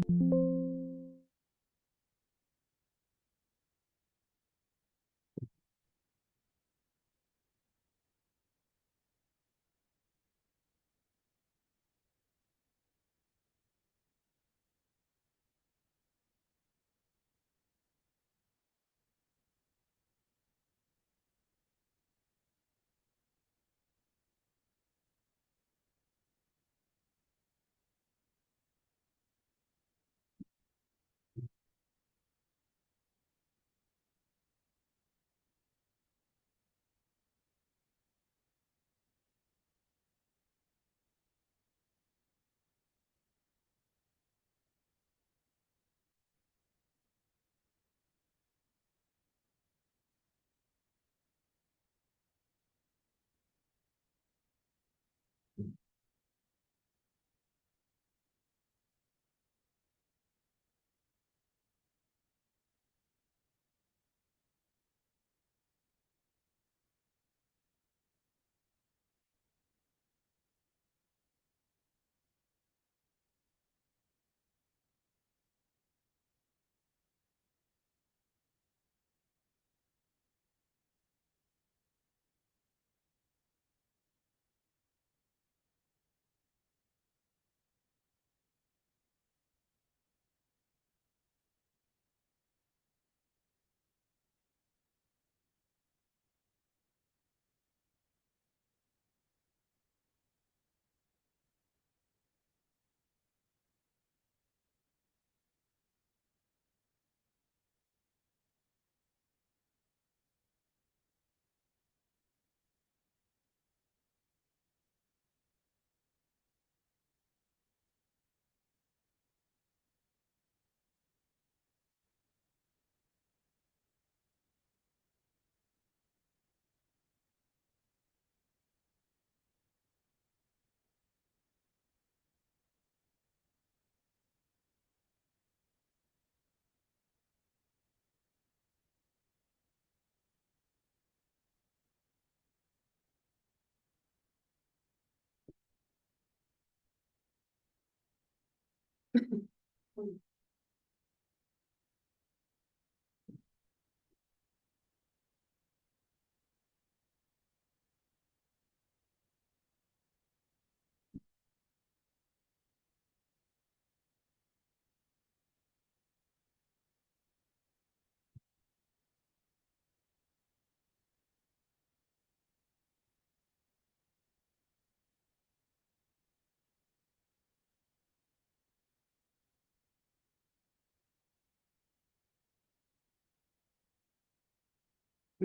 I'm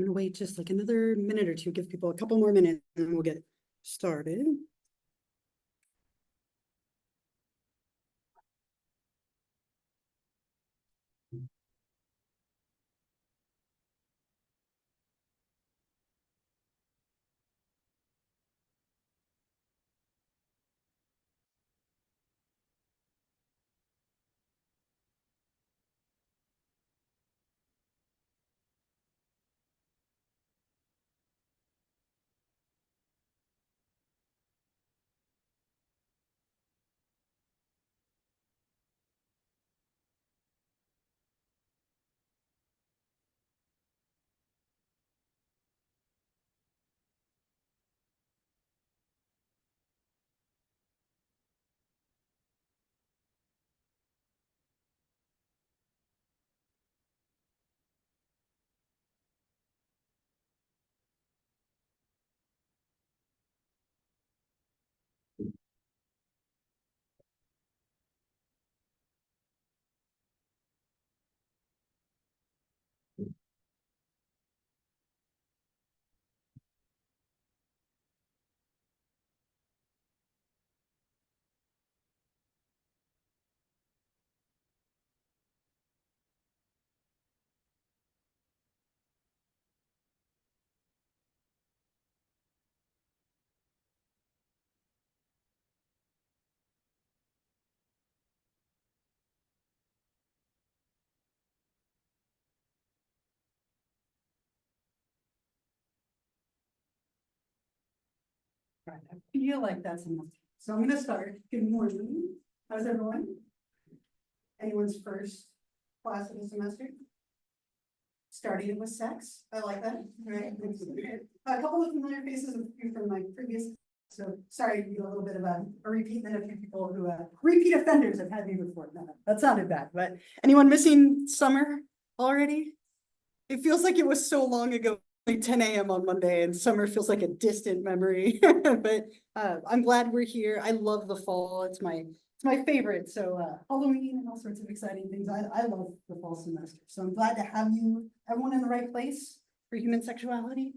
gonna wait just like another minute or two, give people a couple more minutes and we'll get started. Right, I feel like that's enough. So I'm gonna start. Good morning. How's everyone? Anyone's first class of the semester? Starting it with sex. I like that. Right. A couple of familiar faces from my previous. So sorry to be a little bit of a repeat than a few people who repeat offenders have had me before. No, that sounded bad. But anyone missing summer already? It feels like it was so long ago, like 10 a.m. on Monday, and summer feels like a distant memory. But I'm glad we're here. I love the fall. It's my favorite. So Halloween and all sorts of exciting things. I love the fall semester. So I'm glad to have you, everyone in the right place for human sexuality.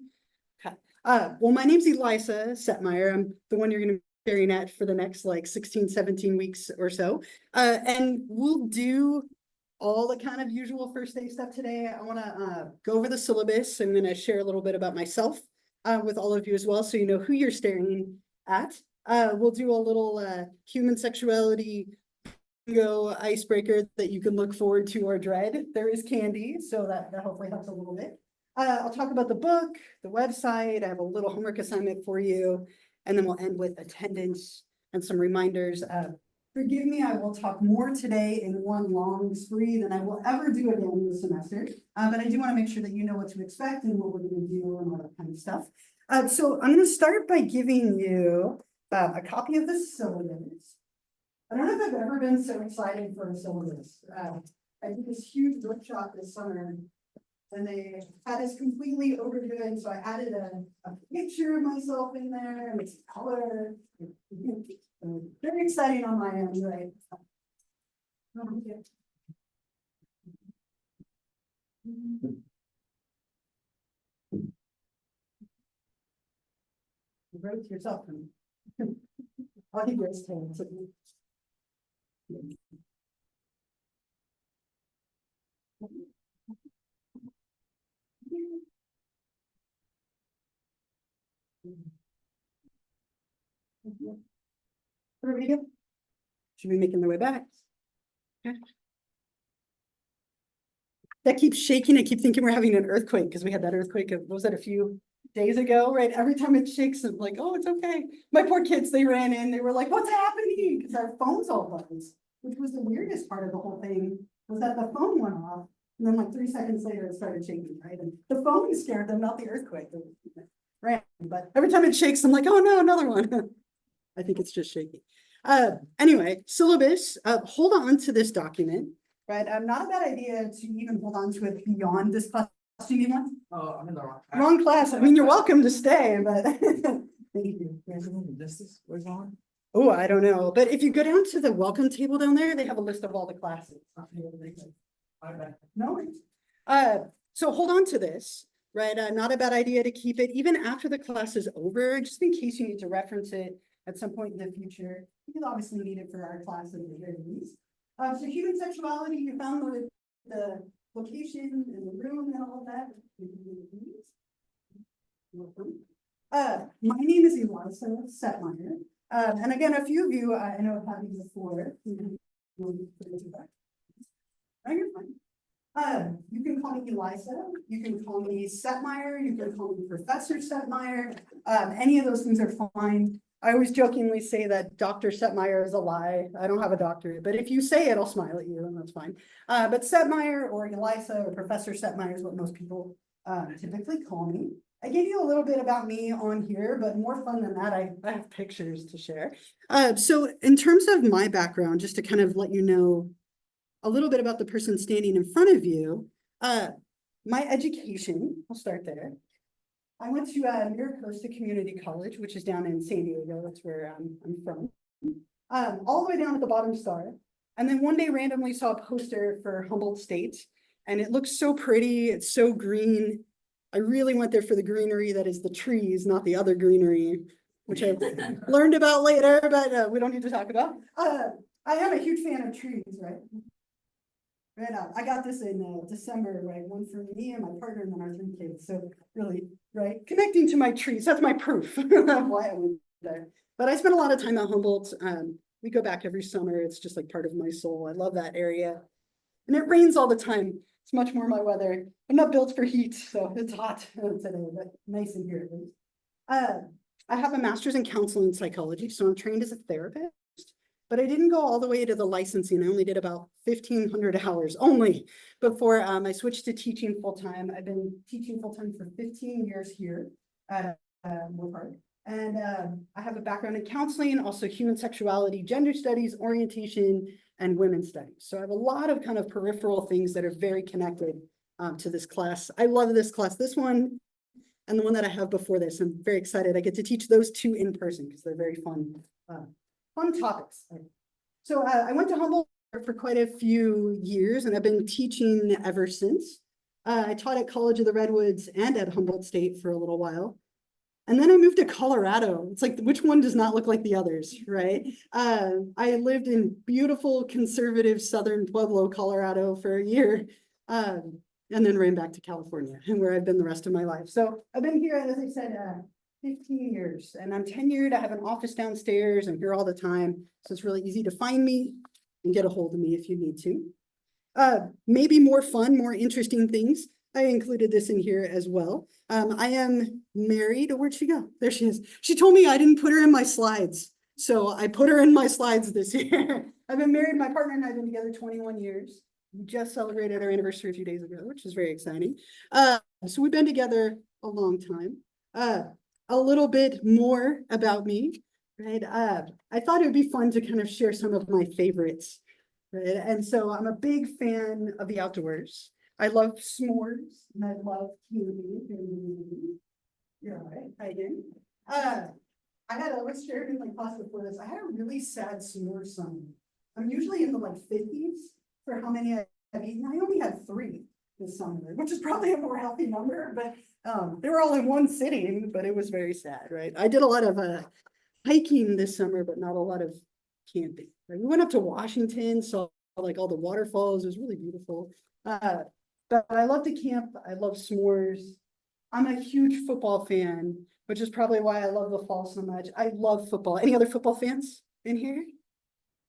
Okay. Well, my name's Elisa Setmire. I'm the one you're going to be staring at for the next like 16, 17 weeks or so. And we'll do all the kind of usual first day stuff today. I want to go over the syllabus. I'm going to share a little bit about myself with all of you as well, so you know who you're staring at. We'll do a little human sexuality bingo icebreaker that you can look forward to or dread. There is candy, so that hopefully helps a little bit. I'll talk about the book, the website. I have a little homework assignment for you, and then we'll end with attendance and some reminders. Forgive me, I will talk more today in one long spree than I will ever do again this semester. But I do want to make sure that you know what to expect and what we're going to do and all that kind of stuff. So I'm going to start by giving you a copy of the syllabus. I don't know if I've ever been so excited for a syllabus. I did this huge workshop this summer, and they had us completely overdoing. So I added a picture of myself in there and some color. Very exciting on my end, right? You wrote to yourself. I'll give you a stand. Everybody good? Should be making their way back. Okay. That keeps shaking. I keep thinking we're having an earthquake because we had that earthquake of, what was that, a few days ago, right? Every time it shakes, I'm like, oh, it's okay. My poor kids, they ran in, they were like, what's happening? Because our phones all buzzed, which was the weirdest part of the whole thing, was that the phone went off. And then like 3 seconds later, it started shaking, right? And the phone scared them, not the earthquake. Right. But every time it shakes, I'm like, oh no, another one. I think it's just shaking. Anyway, syllabus, hold on to this document, right? Not a bad idea to even hold on to it beyond this class. Do you need one? Oh, I'm in the wrong class. Wrong class. I mean, you're welcome to stay, but thank you. Where's on? Oh, I don't know. But if you go down to the welcome table down there, they have a list of all the classes. No worries. So hold on to this, right? Not a bad idea to keep it even after the class is over, just in case you need to reference it at some point in the future. You can obviously need it for our class at the very least. So human sexuality, you found the location and the room and all of that. My name is Elisa Setmire. And again, a few of you I know have had me before. You're fine. You can call me Elisa, you can call me Setmire, you can call me Professor Setmire. Any of those things are fine. I always jokingly say that Dr. Setmire is a lie. I don't have a doctorate, but if you say it, I'll smile at you, and that's fine. But Setmire or Elisa or Professor Setmire is what most people typically call me. I gave you a little bit about me on here, but more fun than that, I have pictures to share. So in terms of my background, just to kind of let you know a little bit about the person standing in front of you, my education, I'll start there. I went to Miracosta Community College, which is down in San Diego. That's where I'm from. All the way down at the bottom star. And then one day randomly saw a poster for Humboldt State, and it looks so pretty. It's so green. I really went there for the greenery that is the trees, not the other greenery, which I learned about later, but we don't need to talk about. I am a huge fan of trees, right? Right. I got this in December, right? One for me and my partner and then our 3 kids. So really, right? Connecting to my trees, that's my proof of why I went there. But I spent a lot of time at Humboldt. We go back every summer. It's just like part of my soul. I love that area. And it rains all the time. It's much more my weather. I'm not built for heat, so it's hot today, but nice in here at least. I have a master's in counseling psychology, so I'm trained as a therapist. but I didn't go all the way to the licensing. I only did about 1,500 hours only before I switched to teaching full-time. I've been teaching full-time for 15 years here at Moore Park. And I have a background in counseling, also human sexuality, gender studies, orientation, and women's studies. So I have a lot of kind of peripheral things that are very connected to this class. I love this class, this one, and the one that I have before this. I'm very excited. I get to teach those two in person because they're very fun topics. So I went to Humboldt for quite a few years, and I've been teaching ever since. I taught at College of the Redwoods and at Humboldt State for a little while. And then I moved to Colorado. It's like, which one does not look like the others, right? I lived in beautiful, conservative, southern Pueblo, Colorado for a year, and then ran back to California, and where I've been the rest of my life. So I've been here, as I said, 15 years, and I'm tenured. I have an office downstairs. I'm here all the time. So it's really easy to find me and get a hold of me if you need to. Maybe more fun, more interesting things. I included this in here as well. I am married. Where'd she go? There she is. She told me I didn't put her in my slides. So I put her in my slides this year. I've been married. My partner and I have been together 21 years. We just celebrated our anniversary a few days ago, which is very exciting. So we've been together a long time. A little bit more about me, right? I thought it would be fun to kind of share some of my favorites, right? And so I'm a big fan of the outdoors. I love s'mores and I love candy. Yeah, right. I do. Let's share it in my class before this. I had a really sad s'more summer. I'm usually in the like 50s for how many I've eaten. I only had 3 this summer, which is probably a more healthy number, but they were all in one sitting, but it was very sad, right? I did a lot of hiking this summer, but not a lot of camping. Right? We went up to Washington, saw like all the waterfalls. It was really beautiful. But I love to camp. I love s'mores. I'm a huge football fan, which is probably why I love the fall so much. I love football. Any other football fans in here?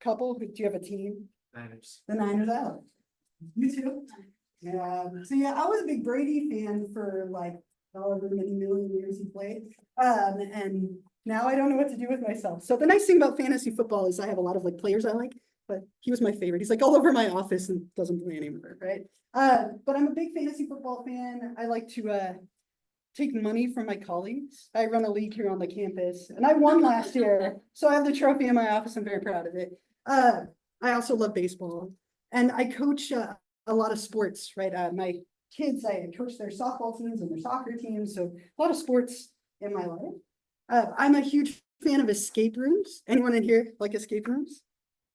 Couple? Do you have a team? Niners. The Niners out. You too? Yeah. So yeah, I was a big Brady fan for like however many million years he played. And now I don't know what to do with myself. So the nice thing about fantasy football is I have a lot of like players I like, but he was my favorite. He's like all over my office and doesn't play anymore, right? But I'm a big fantasy football fan. I like to take money from my colleagues. I run a league here on the campus and I won last year. So I have the trophy in my office. I'm very proud of it. I also love baseball and I coach a lot of sports, right? My kids, I coach their softball teams and their soccer teams. So a lot of sports in my life. I'm a huge fan of escape rooms. Anyone in here like escape rooms?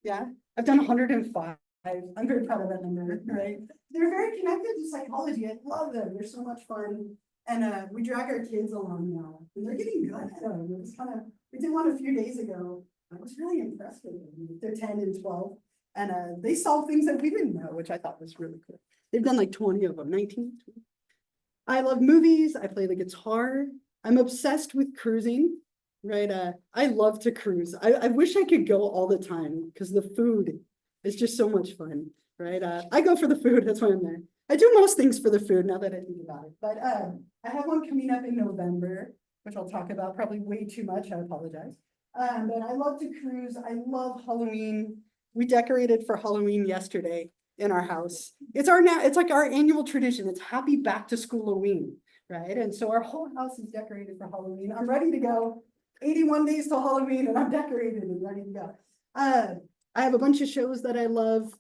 Yeah, I've done 105. I'm very proud of that number, right? They're very connected to psychology. I love them. They're so much fun. And we drag our kids along now. And they're getting good at them. It was we did one a few days ago. I was really impressed with them. They're 10 and 12. And they solve things that we didn't know, which I thought was really cool. They've done like 20 of them, 19. I love movies. I play the guitar. I'm obsessed with cruising, right? I love to cruise. I wish I could go all the time because the food is just so much fun, right? I go for the food. That's why I'm there. I do most things for the food now that I think about it. But I have one coming up in November, which I'll talk about probably way too much. I apologize. But I love to cruise. I love Halloween. We decorated for Halloween yesterday in our house. It's like our annual tradition. It's happy back to school Halloween, right? And so our whole house is decorated for Halloween. I'm ready to go. 81 days till Halloween and I'm decorated and ready to go. I have a bunch of shows that I love,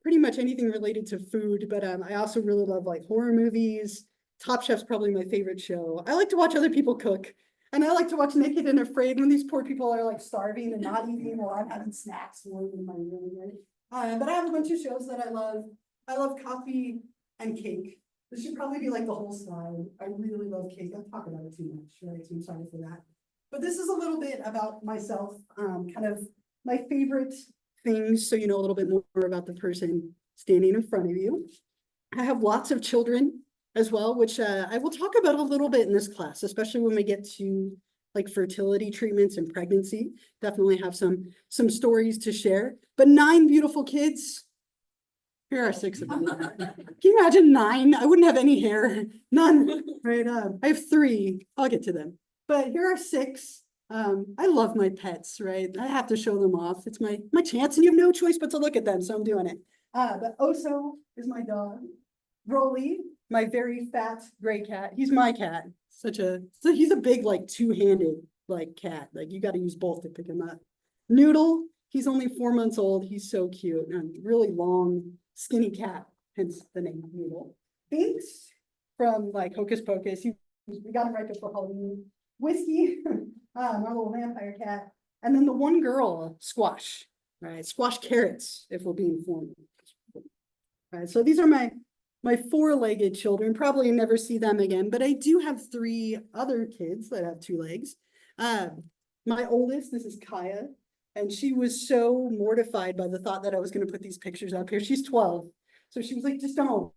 pretty much anything related to food, but I also really love like horror movies. Top Chef's probably my favorite show. I like to watch other people cook. And I like to watch Naked and Afraid when these poor people are like starving and not eating while I'm having snacks warm in my room. Right? But I have a bunch of shows that I love. I love coffee and cake. This should probably be like the whole slide. I really love cake. I talk about it too much, right? So I'm sorry for that. But this is a little bit about myself, kind of my favorite things. So you know a little bit more about the person standing in front of you. I have lots of children as well, which I will talk about a little bit in this class, especially when we get to like fertility treatments and pregnancy. Definitely have some stories to share. But 9 beautiful kids. Here are 6 of them. Can you imagine 9? I wouldn't have any hair. None. Right. I have 3. I'll get to them. But here are 6. I love my pets, right? I have to show them off. It's my chance and you have no choice but to look at them, so I'm doing it. But Oso is my dog. Rolly, my very fat gray cat. He's my cat. So he's a big, like, two-handed, like, cat. Like, you got to use both to pick him up. Noodle, he's only 4 months old. He's so cute and really long, skinny cat, hence the name Noodle. Binks from like Hocus Pocus. We got him right before Halloween. Whiskey, my little vampire cat. And then the one girl, Squash, right? Squash Carrots, if we're being formal. Right, so these are my four-legged children. Probably never see them again, but I do have 3 other kids that have 2 legs. My oldest, this is Kaya, and she was so mortified by the thought that I was going to put these pictures up here. She's 12, so she was like, just don't.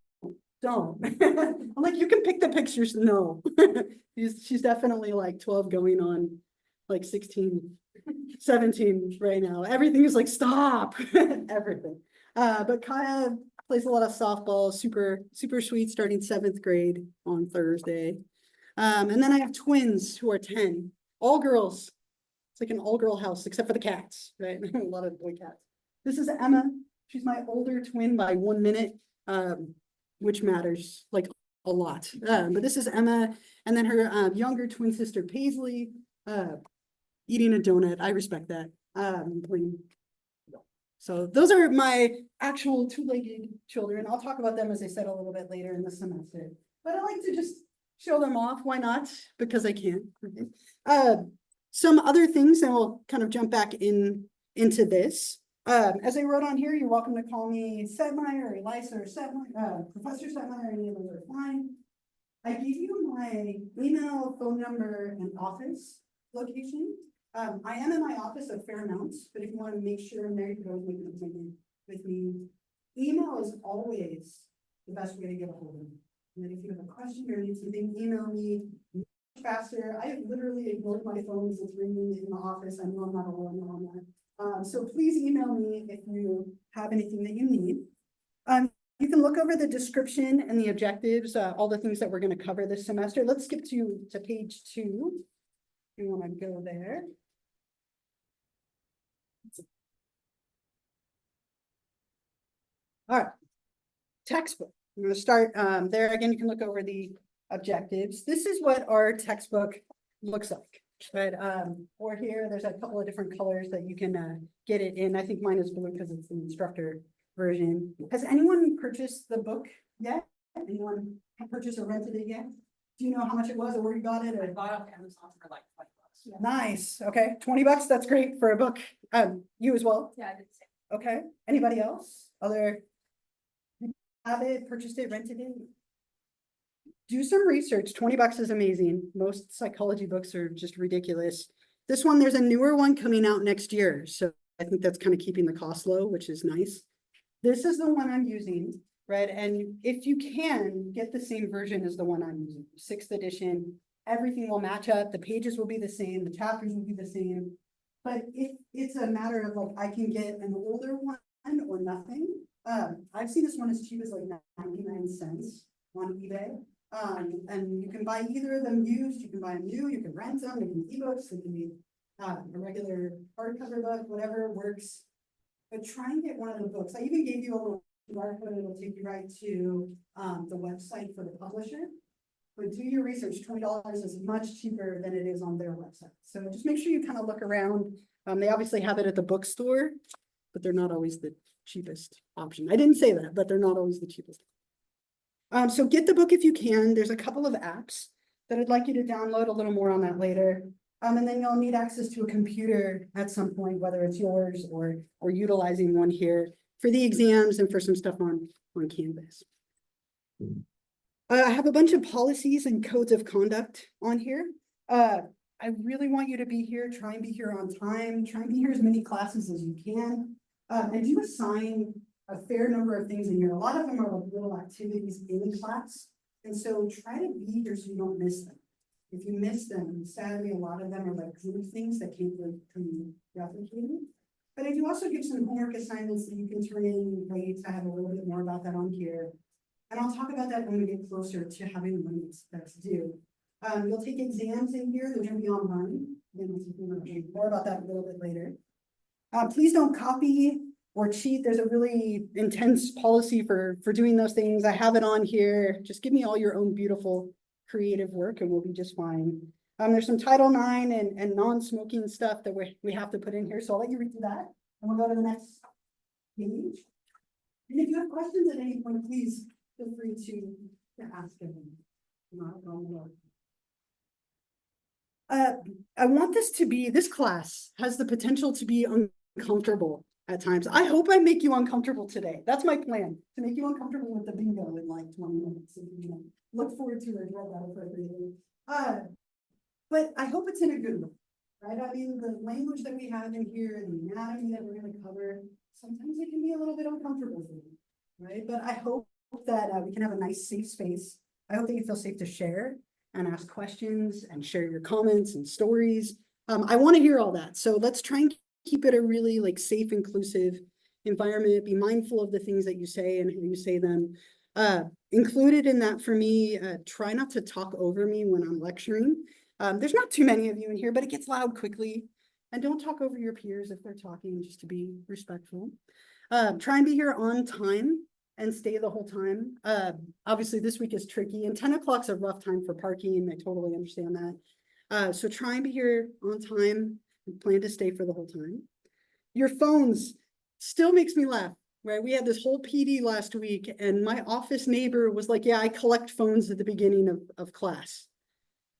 I'm like, you can pick the pictures. No, she's definitely like 12 going on like 16, 17 right now. Everything is like, stop, everything. But Kaya plays a lot of softball, super sweet, starting 7th grade on Thursday. And then I have twins who are 10, all girls. It's like an all-girl house, except for the cats, right? A lot of boy cats. This is Emma. She's my older twin by 1 minute, which matters like a lot. But this is Emma, and then her younger twin sister Paisley, eating a donut. I respect that. So those are my actual 2-legged children. I'll talk about them, as I said, a little bit later in the semester. But I like to just show them off. Why not? Because I can. Some other things, and we'll kind of jump back into this. As I wrote on here, you're welcome to call me Setmire or Elisa or Setmire, Professor Setmire, any of those are fine. I gave you my email, phone number, and office location. I am in my office a fair amount, but if you want to make sure I'm there, you can always make an appointment with me. Email is always the best way to get a hold of me. And then if you have a question or need something, email me faster. I have literally ignored my phone as it's ringing in the office. I know I'm not alone on that. So please email me if you have anything that you need. You can look over the description and the objectives, all the things that we're going to cover this semester. Let's skip to page 2. If you want to go there. All right, textbook. I'm going to start there. Again, you can look over the objectives. This is what our textbook looks like. Right, or here, there's a couple of different colors that you can get it in. I think mine is blue because it's the instructor version. Has anyone purchased the book yet? Anyone purchased or rented it yet? Do you know how much it was or where you got it? Or? I bought it off Amazon for like $20. Yeah. Nice. Okay, $20. That's great for a book. You as well? Yeah, I did the same. Okay. Anybody else? Other have it, purchased it, rented it? Do some research. $20 is amazing. Most psychology books are just ridiculous. This one, there's a newer one coming out next year. So I think that's kind of keeping the cost low, which is nice. This is the one I'm using, right? And if you can, get the same version as the one I'm using, 6th edition. Everything will match up. The pages will be the same. The chapters will be the same. But if it's a matter of like, I can get an older one or nothing. I've seen this one as cheap as like 99 cents on eBay. And you can buy either of them used, you can buy them new, you can rent them, they can be ebooks, they can be a regular hardcover book, whatever works. But try and get one of the books. I even gave you a little QR code, it'll take you right to the website for the publisher. But do your research, $20 is much cheaper than it is on their website. So just make sure you kind of look around. They obviously have it at the bookstore, but they're not always the cheapest option. I didn't say that, but they're not always the cheapest. So get the book if you can. There's a couple of apps that I'd like you to download, a little more on that later. And then you'll need access to a computer at some point, whether it's yours or utilizing one here for the exams and for some stuff on Canvas. I have a bunch of policies and codes of conduct on here. I really want you to be here. Try and be here on time. Try and be here as many classes as you can. And do assign a fair number of things in here. A lot of them are like little activities in class. And so try to be here so you don't miss them. If you miss them, sadly, a lot of them are like group things that can't be replicated. But I do also give some homework assignments that you can turn in late. I have a little bit more about that on here. And I'll talk about that when we get closer to having one that's due. You'll take exams in here, they're gonna be online. More about that a little bit later. Please don't copy or cheat. There's a really intense policy for doing those things. I have it on here. Just give me all your own beautiful creative work and we'll be just fine. There's some Title IX and non-smoking stuff that we have to put in here. So I'll let you read through that and we'll go to the next page. And if you have questions at any point, please feel free to ask them. I want this class has the potential to be uncomfortable at times. I hope I make you uncomfortable today. That's my plan, to make you uncomfortable with the bingo in like 20 minutes. So, look forward to it, roll that appropriately. But I hope it's in a good way, right? I mean, the language that we have in here, the anatomy that we're going to cover, sometimes it can be a little bit uncomfortable for you, right? But I hope that we can have a nice, safe space. I hope that you feel safe to share and ask questions and share your comments and stories. I want to hear all that. So let's try and keep it a really like safe, inclusive environment. Be mindful of the things that you say and how you say them. Included in that for me, try not to talk over me when I'm lecturing. There's not too many of you in here, but it gets loud quickly. And don't talk over your peers if they're talking, just to be respectful. Try and be here on time and stay the whole time. Obviously this week is tricky and 10 o'clock's a rough time for parking. I totally understand that. So try and be here on time and plan to stay for the whole time. Your phones still makes me laugh, right? We had this whole PD last week and my office neighbor was like, yeah, I collect phones at the beginning of class.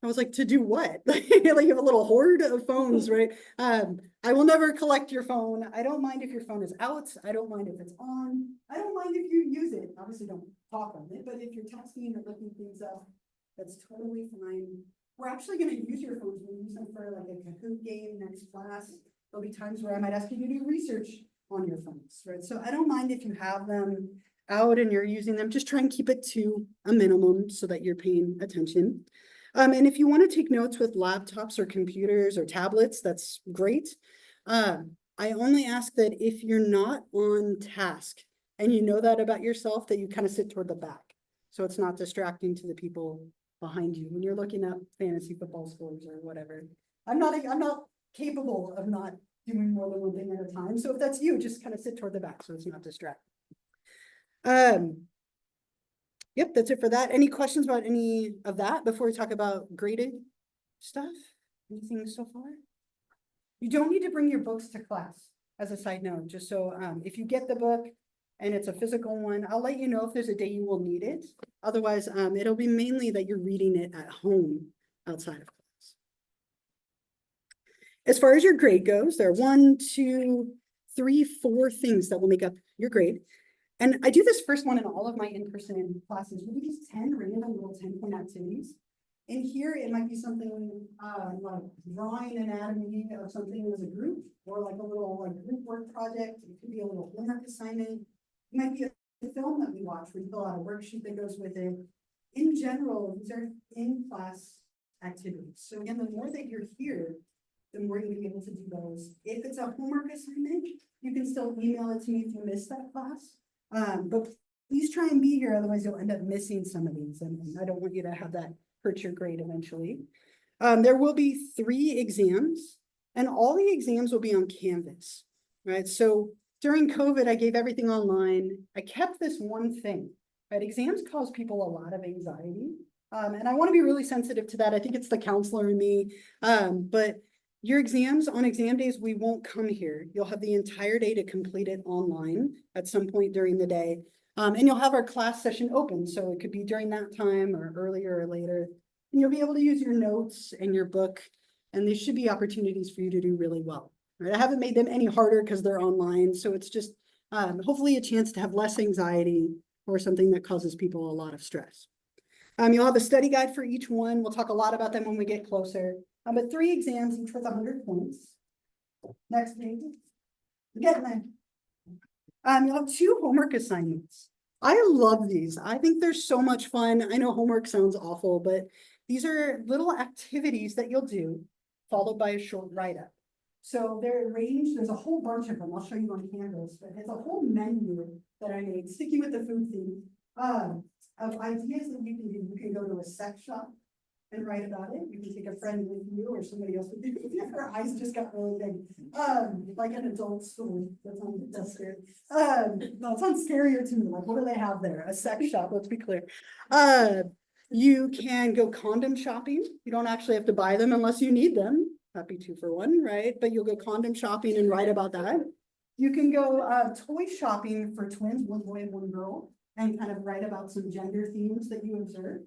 I was like, to do what? Like you have a little hoard of phones, right? I will never collect your phone. I don't mind if your phone is out. I don't mind if it's on. I don't mind if you use it. Obviously don't talk on it, but if you're texting or looking things up, that's totally fine. We're actually going to use your phones. We'll use them for like a Kahoot game next class. There'll be times where I might ask you to do research on your phones, right? So I don't mind if you have them out and you're using them. Just try and keep it to a minimum so that you're paying attention. And if you want to take notes with laptops or computers or tablets, that's great. I only ask that if you're not on task and you know that about yourself, that you kind of sit toward the back. So it's not distracting to the people behind you when you're looking up fantasy football scores or whatever. I'm not capable of not doing more than one thing at a time. So if that's you, just kind of sit toward the back so it's not distracting. Yep, that's it for that. Any questions about any of that before we talk about graded stuff? Anything so far? You don't need to bring your books to class as a side note, just so if you get the book and it's a physical one, I'll let you know if there's a day you will need it. Otherwise, it'll be mainly that you're reading it at home outside of class. As far as your grade goes, there are 1, 2, 3, 4 things that will make up your grade. And I do this first one in all of my in-person classes. We do these 10 random little 10-point activities. In here, it might be something like drawing anatomy of something as a group, or like a little group work project. It could be a little homework assignment. It might be a film that we watch where you fill out a worksheet that goes with it. In general, these are in-class activities. So again, the more that you're here, the more you'll be able to do those. If it's a homework assignment, you can still email it to me if you missed that class. But please try and be here, otherwise you'll end up missing some of these, and I don't want you to have that hurt your grade eventually. There will be 3 exams, and all the exams will be on Canvas, right? So during COVID, I gave everything online. I kept this one thing, right? Exams cause people a lot of anxiety, and I want to be really sensitive to that. I think it's the counselor in me, but your exams on exam days, we won't come here. You'll have the entire day to complete it online at some point during the day. And you'll have our class session open. So it could be during that time or earlier or later. And you'll be able to use your notes and your book. And there should be opportunities for you to do really well. Right? I haven't made them any harder because they're online. So it's just hopefully a chance to have less anxiety or something that causes people a lot of stress. You'll have a study guide for each one. We'll talk a lot about them when we get closer. But 3 exams, each worth 100 points. Next page. Getting there. You'll have 2 homework assignments. I love these. I think they're so much fun. I know homework sounds awful, but these are little activities that you'll do, followed by a short write-up. So they're arranged, there's a whole bunch of them. I'll show you on Canvas, but it's a whole menu that I made, sticking with the food theme, of ideas that you can do. You can go to a sex shop. and write about it. You can take a friend with you or somebody else with you. If your eyes just got really big. Like an adult story. That's scary. No, it sounds scarier to me. Like, what do they have there? A sex shop, let's be clear. You can go condom shopping. You don't actually have to buy them unless you need them. Happy 2 for 1, right? But you'll go condom shopping and write about that. You can go toy shopping for twins, 1 boy and 1 girl, and kind of write about some gender themes that you observe.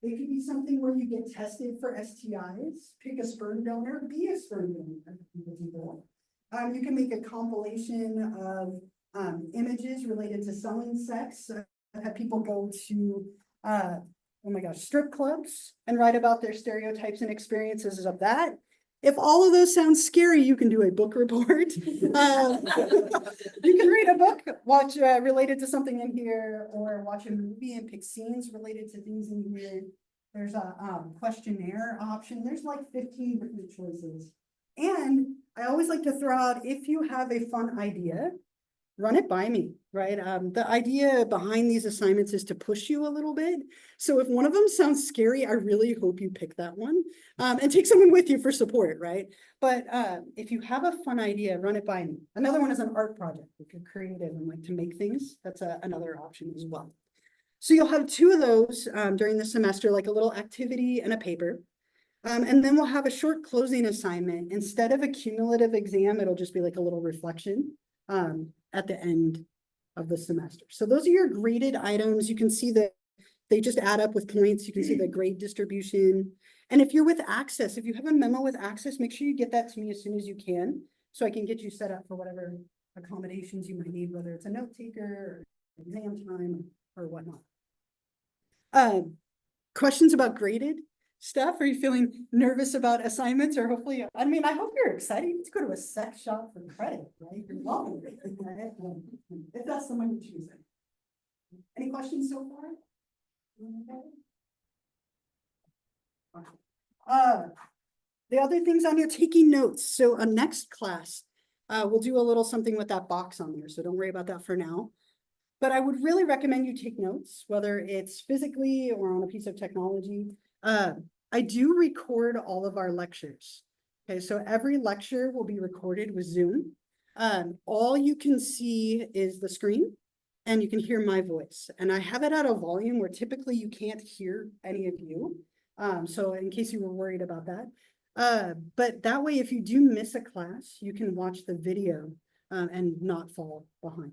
It could be something where you get tested for STIs, pick a sperm donor, be a sperm donor. You can make a compilation of images related to selling sex. I've had people go to, oh my gosh, strip clubs and write about their stereotypes and experiences of that. If all of those sound scary, you can do a book report. You can read a book, watch related to something in here, or watch a movie and pick scenes related to things in here. There's a questionnaire option. There's like 15 different choices. And I always like to throw out, if you have a fun idea, run it by me, right? The idea behind these assignments is to push you a little bit. So if one of them sounds scary, I really hope you pick that one and take someone with you for support, right? But if you have a fun idea, run it by me. Another one is an art project. If you're creative and like to make things, that's another option as well. So you'll have 2 of those during the semester, like a little activity and a paper. And then we'll have a short closing assignment. Instead of a cumulative exam, it'll just be like a little reflection at the end of the semester. So those are your graded items. You can see that they just add up with points. You can see the grade distribution. And if you're with Access, if you have a memo with Access, make sure you get that to me as soon as you can, so I can get you set up for whatever accommodations you might need, whether it's a note taker or exam time or whatnot. Questions about graded stuff? Are you feeling nervous about assignments, or hopefully, I mean, I hope you're excited to go to a sex shop for credit, right? You're welcome. If that's the one you're choosing. Any questions so far? The other things on here, taking notes. So next class, we'll do a little something with that box on there. So don't worry about that for now. But I would really recommend you take notes, whether it's physically or on a piece of technology. I do record all of our lectures. Okay, so every lecture will be recorded with Zoom. All you can see is the screen and you can hear my voice. And I have it at a volume where typically you can't hear any of you. So in case you were worried about that. But that way, if you do miss a class, you can watch the video and not fall behind.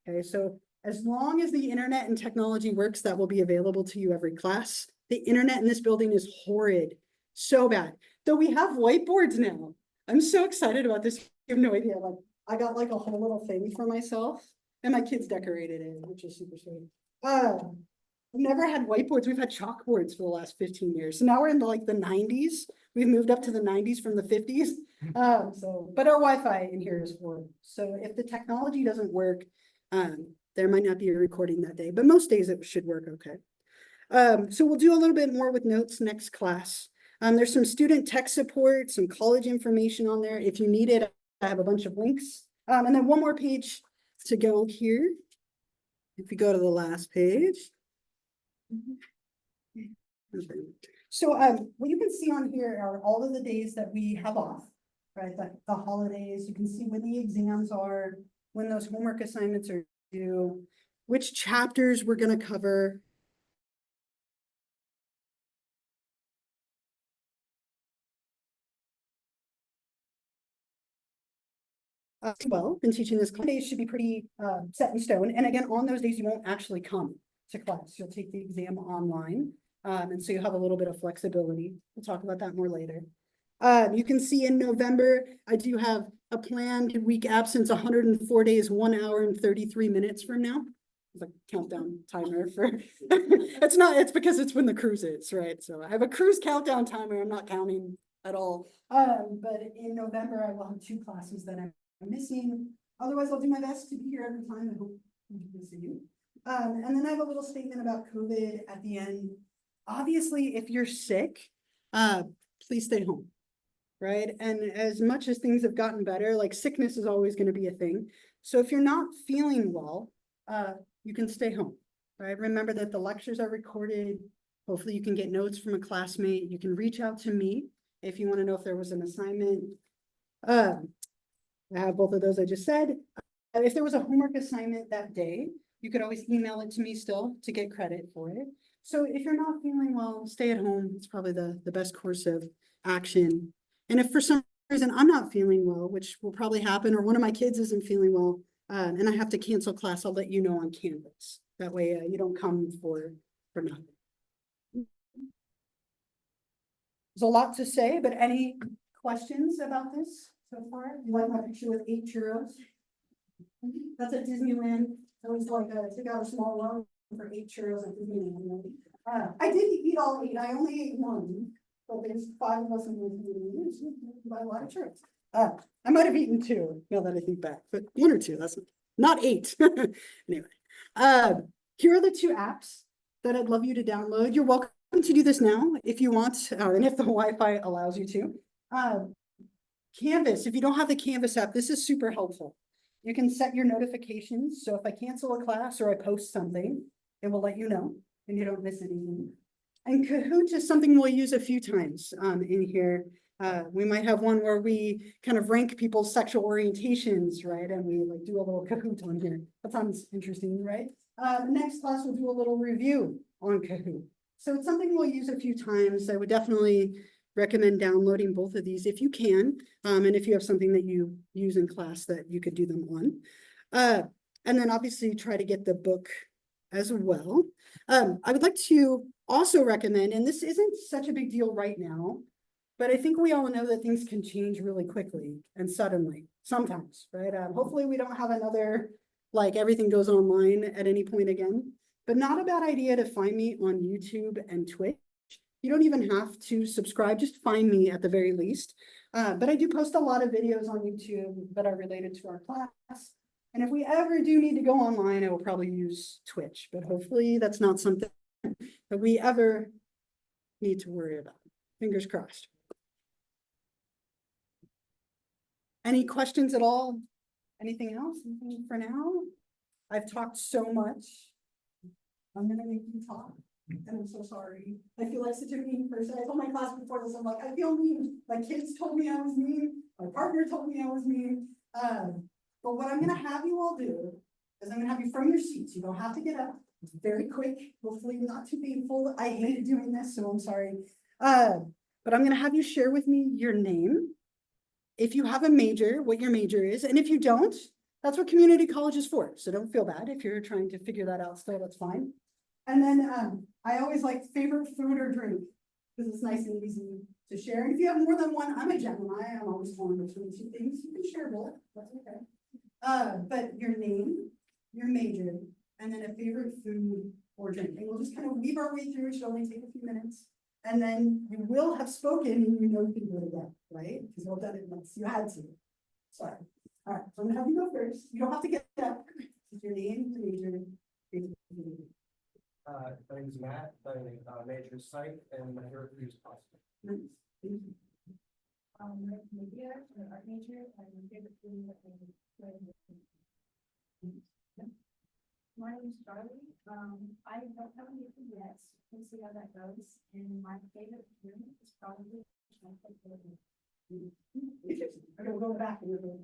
Okay, so as long as the internet and technology works, that will be available to you every class. The internet in this building is horrid, so bad. Though we have whiteboards now. I'm so excited about this. You have no idea. Like, I got like a whole little thing for myself, and my kids decorated it, which is super sweet. We've never had whiteboards. We've had chalkboards for the last 15 years. So now we're in like the 90s. We've moved up to the 90s from the 50s. But our Wi-Fi in here is horrible. So if the technology doesn't work, there might not be a recording that day, but most days it should work okay. So we'll do a little bit more with notes next class. There's some student tech support, some college information on there. If you need it, I have a bunch of links. And then one more page to go here. If you go to the last page. Okay. So what you can see on here are all of the days that we have off, right? The holidays, you can see when the exams are, when those homework assignments are due, which chapters we're going to cover. Well, been teaching this class, days should be pretty set in stone. And again, on those days, you won't actually come to class. You'll take the exam online. And so you have a little bit of flexibility. We'll talk about that more later. You can see in November, I do have a planned week absence, 104 days, 1 hour and 33 minutes from now. It's a countdown timer for, it's because it's when the cruise is, right? So I have a cruise countdown timer. I'm not counting at all. But in November, I will have 2 classes that I'm missing. Otherwise, I'll do my best to be here every time. I hope to see you. And then I have a little statement about COVID at the end. Obviously, if you're sick, please stay home, right? And as much as things have gotten better, like sickness is always going to be a thing. So if you're not feeling well, you can stay home, right? Remember that the lectures are recorded. Hopefully you can get notes from a classmate. You can reach out to me if you want to know if there was an assignment. I have both of those I just said. If there was a homework assignment that day, you could always email it to me still to get credit for it. So if you're not feeling well, stay at home. It's probably the best course of action. And if for some reason I'm not feeling well, which will probably happen, or one of my kids isn't feeling well, and I have to cancel class, I'll let you know on Canvas. That way you don't come for nothing. There's a lot to say, but any questions about this so far? You like my picture with 8 churros? That's at Disneyland. It was like took out a small loan for 8 churros at Disneyland. I did eat all 8. I only ate 1, but there's 5 of us in the community. Buy a lot of churros. I might have eaten 2, now that I think back, but 1 or 2. That's not 8. Anyway, here are the 2 apps that I'd love you to download. You're welcome to do this now if you want, and if the Wi-Fi allows you to. Canvas, if you don't have the Canvas app, this is super helpful. You can set your notifications. So if I cancel a class or I post something, it will let you know and you don't miss anything. And Kahoot is something we'll use a few times in here. We might have one where we kind of rank people's sexual orientations, right? And we like do a little Kahoot on here. That sounds interesting, right? Next class, we'll do a little review on Kahoot. So it's something we'll use a few times. I would definitely recommend downloading both of these if you can, and if you have something that you use in class that you could do them on. And then obviously try to get the book as well. I would like to also recommend, and this isn't such a big deal right now, but I think we all know that things can change really quickly and suddenly, sometimes, right? Hopefully we don't have another, like everything goes online at any point again, but not a bad idea to find me on YouTube and Twitch. You don't even have to subscribe, just find me at the very least. But I do post a lot of videos on YouTube that are related to our class. And if we ever do need to go online, I will probably use Twitch, but hopefully that's not something that we ever need to worry about. Fingers crossed. Any questions at all? Anything else? Anything for now? I've talked so much. I'm gonna make you talk. And I'm so sorry. I feel like such a mean person. I told my class before this, I'm like, I feel mean. My kids told me I was mean. My partner told me I was mean. But what I'm gonna have you all do is I'm gonna have you from your seats. You don't have to get up. It's very quick, hopefully not too painful. I hate doing this, so I'm sorry. But I'm gonna have you share with me your name. If you have a major, what your major is, and if you don't, that's what community college is for. So don't feel bad if you're trying to figure that out still, that's fine. And then I always like favorite food or drink, because it's nice and easy to share. And if you have more than one, I'm a Gemini, I'm always torn between 2 things. You can share both, that's okay. But your name, your major, and then a favorite food or drink. And we'll just kind of weave our way through. It should only take a few minutes. And then you will have spoken and you know you can do it again, right? Because you've done it once. You had to. Sorry. All right, so I'm gonna have you go first. You don't have to get up. Your name, your major, favorite food. My name is Matt, my major is Psyched, and my favorite food is pasta. Nice. Thank you. Media, art major, and my favorite food My name is Charlie. I don't have anything yet. We'll see how that goes. And my favorite food is probably chocolate pudding. Interesting. Okay, we'll go back a little bit.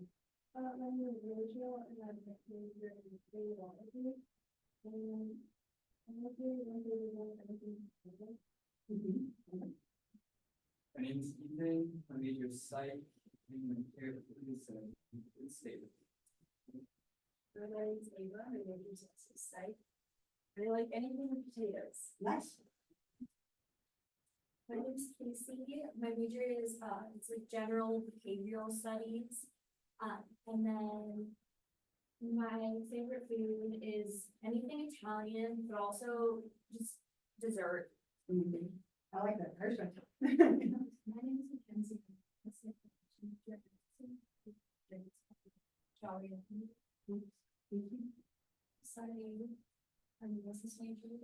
My name is Rachel, and I'm a major in Sexuality. And I'm looking at everything. My name is Ethan. My major is Psych. And my favorite food is stable. My name is Ava. My major is also Psych. And I like anything with potatoes. Nice. My name is Casey. My major is it's like general behavioral studies. And then my favorite food is anything Italian, but also just dessert. I like that. Perfect. My name is Mackenzie. Sorry, I'm a business major.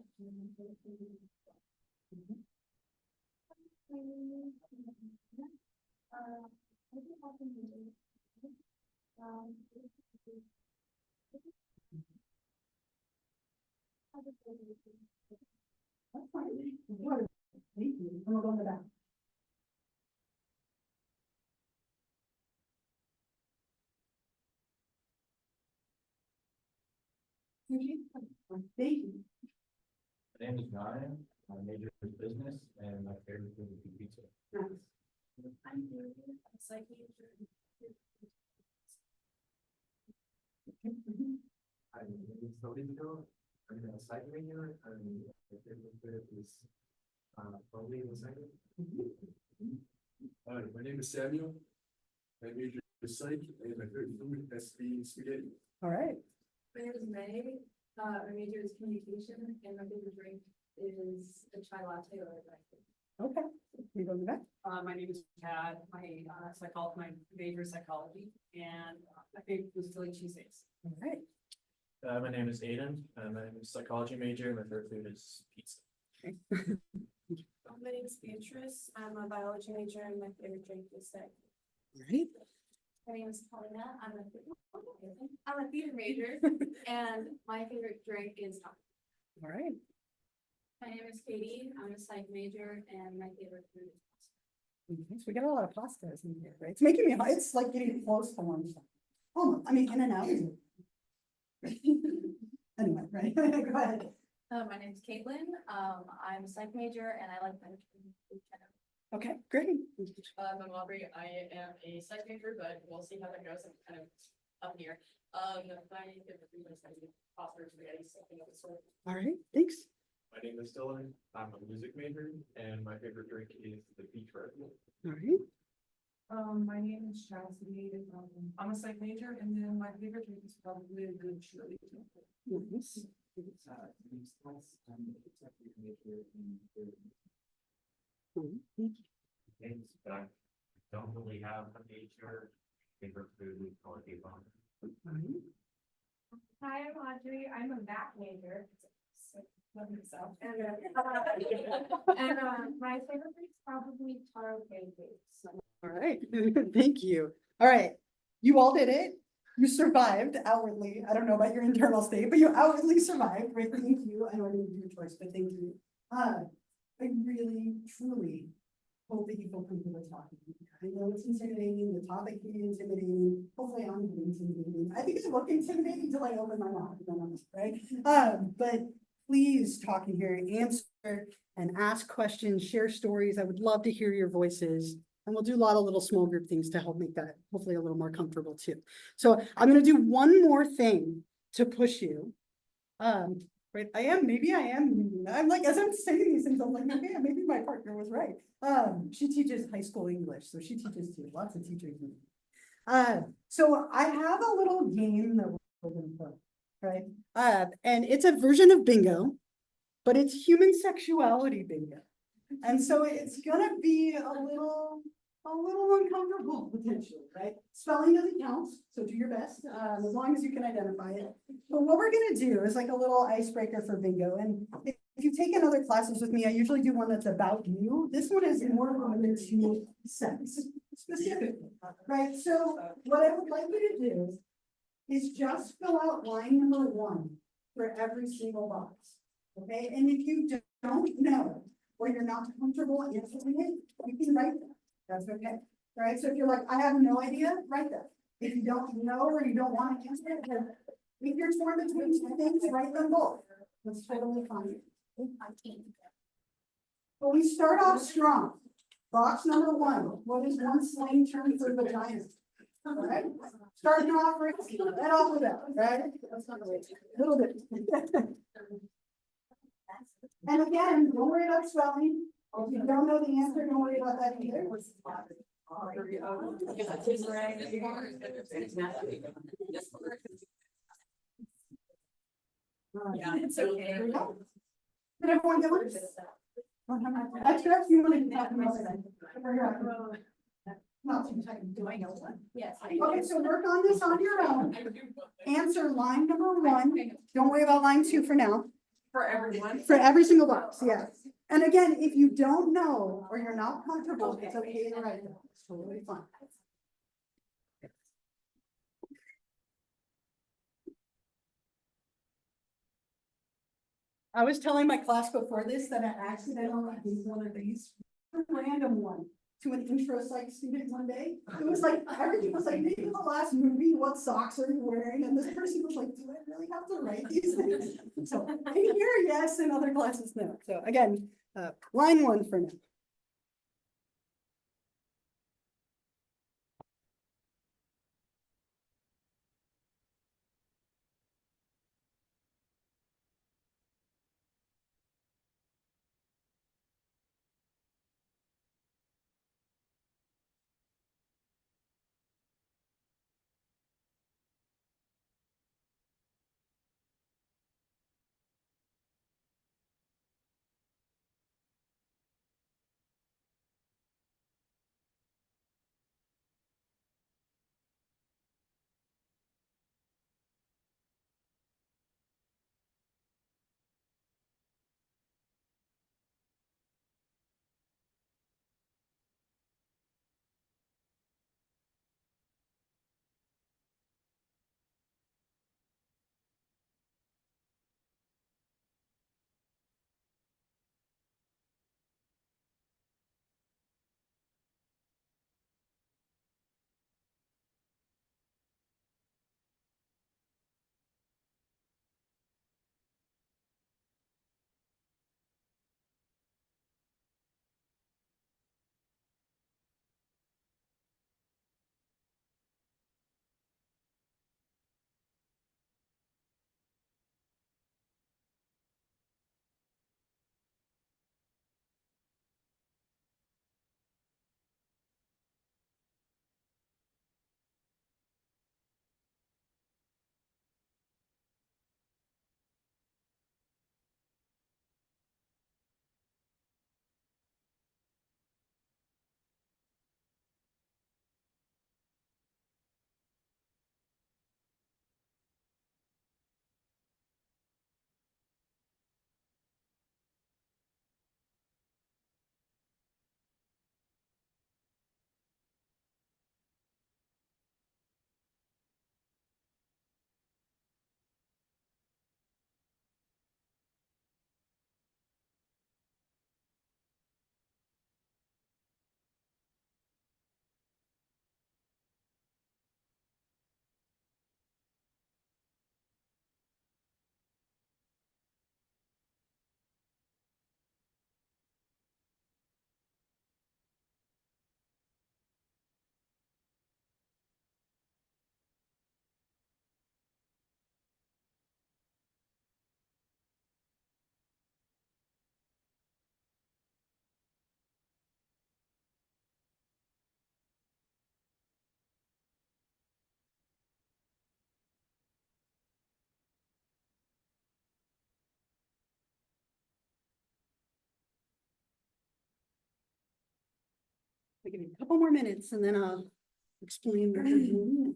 That's fine. What? Thank you. And we'll go in the back. Thank you. My name is Ryan, my major is business, and my favorite food would be pizza. Nice. I'm here, psych major. I'm in Toledo, I'm a psych major, and my favorite food is, probably the second. Hi, my name is Samuel. My major is psych and my favorite food has to be spaghetti. All right. My name is May, my major is communication, and my favorite drink is a chai latte or a diet. Okay. You go in the back. My name is Chad, my major is psychology, and my favorite was Philly cheesesteaks. All right. My name is Aiden, I'm a psychology major, my favorite food is pizza. My name is Beatrice, I'm a biology major, and my favorite drink is sex. All right. My name is Paulina, I'm a theater major, and my favorite drink is coffee. All right. My name is Katie, I'm a psych major, and my favorite food is pasta. Okay, so we got a lot of pastas in here, right? It's making me, it's like getting close to lunchtime. Oh, I mean, in and out. Anyway, right, go ahead. My name is Caitlin, I'm a psych major, and I like Okay, great. I'm Aubrey, I am a psych major, but we'll see how that goes, I'm kind of up here. My favorite food is pasta or spaghetti, something of the sort. All right, thanks. My name is Dylan, I'm a music major, and my favorite drink is the peach Red Bull. All right. My name is Chastity, I'm a psych major, and then my favorite drink is probably a good chili. Nice. Things that I don't really have a major favorite food is called a Hi, I'm Audrey, I'm a math major. And my favorite food is probably taro pancakes. All right, thank you. All right, you all did it. You survived outwardly. I don't know about your internal state, but you outwardly survived. Great, thank you. I know I didn't do your choice, but thank you. I really, truly hope that you feel comfortable talking. I know it's intimidating, the topic can be intimidating. Hopefully I'm not intimidating. I think it look intimidating until I open my mouth, right? But please talk in here, answer and ask questions, share stories. I would love to hear your voices. And we'll do a lot of little small group things to help make that hopefully a little more comfortable too. So I'm going to do one more thing to push you. Right, I'm like, as I'm saying these things, I'm like, okay, maybe my partner was right. She teaches high school English, so she teaches too, lots of teachers. So I have a little game that we're going to play, right? And it's a version of bingo, but it's human sexuality bingo. And so it's gonna be a little uncomfortable potentially, right? Spelling doesn't count, so do your best, as long as you can identify it. But what we're gonna do is like a little icebreaker for bingo. And if you've taken other classes with me, I usually do one that's about you. This one is more limited to sex specifically, right? So what I would like you to do is just fill out line number 1 for every single box, okay? And if you don't know, or you're not comfortable answering it, you can write that. That's okay. All right. So if you're like, I have no idea, write that. If you don't know or you don't want to answer it, then if you're torn between two things, write them both. That's totally fine. But we start off strong. Box number 1. What is one slang term for vagina? All right. Starting off right off with that, right? A little bit. And again, don't worry about spelling. If you don't know the answer, don't worry about that either. Yeah, it's okay. Did everyone get one? Extra, you want to have not too tight. Do I know one? Yes. Okay, so work on this on your own. Answer line number 1. Don't worry about line 2 for now. For everyone? For every single box, yes. And again, if you don't know or you're not comfortable, it's okay to write them. It's totally fine. I was telling my class before this that I accidentally gave one of these, a random one, to an intro psych student one day. It was like, everything was like, name the last movie, what socks are you wearing? And this person was like, do I really have to write these things? So, in here, yes, in other classes, no. So again, line one for now. We give you a couple more minutes and then I'll explain what we're doing.